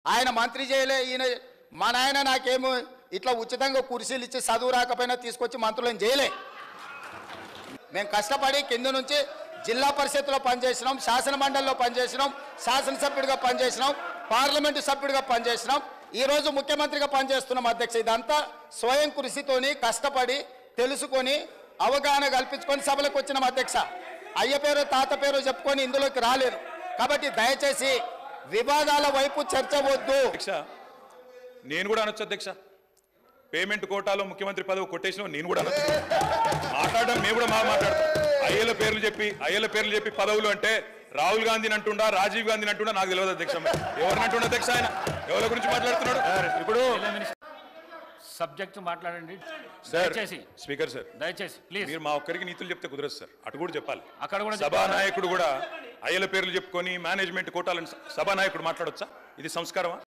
ఆయన మంత్రి చేయలే, ఈయన మా నాయన నాకేమో ఇట్లా ఉచితంగా కుర్చీలు ఇచ్చి చదువు రాకపోయినా తీసుకొచ్చి మంత్రులను చేయలే. మేము కష్టపడి కింద నుంచి జిల్లా పరిషత్లో పనిచేసినాం, శాసన మండలిలో పనిచేసినాం, శాసనసభ్యుడిగా పనిచేసినాం, పార్లమెంటు సభ్యుడిగా పనిచేసినాం, ఈరోజు ముఖ్యమంత్రిగా పనిచేస్తున్నాం అధ్యక్ష. ఇదంతా స్వయం కృషితోని కష్టపడి తెలుసుకొని అవగాహన కల్పించుకొని సభలకు వచ్చినాం అధ్యక్ష. అయ్య పేరు తాత పేరు చెప్పుకొని ఇందులోకి రాలేను. కాబట్టి దయచేసి వివాదాల వైపు చర్చ వద్దు. నేను కూడా అనొచ్చు అధ్యక్ష, పేమెంట్ కోటాలో ముఖ్యమంత్రి పదవి కొట్టేసిన నేను కూడా అనొచ్చు. మాట్లాడడం మేము కూడా మాట్లాడతాం. అయ్యల పేర్లు చెప్పి పదవులు అంటే రాహుల్ గాంధీని అంటుండా, రాజీవ్ గాంధీని అంటుండా నాకు తెలియదు అధ్యక్ష. ఎవరిని అంటుండ అధ్యక్ష? ఆయన ఎవరి గురించి మాట్లాడుతున్నాడు? ఇప్పుడు సబ్జెక్ట్ మాట్లాడండి సార్. స్పీకర్ సార్, దయచేసి ప్లీజ్. మీరు మా ఒక్కరికి నీతులు చెప్తే కుదరదు సార్, అటు కూడా చెప్పాలి. అక్కడ కూడా సభానాయకుడు కూడా అయ్యల పేర్లు చెప్పుకొని మేనేజ్మెంట్ కోటాలను సభానాయకుడు మాట్లాడొచ్చా? ఇది సంస్కారమా?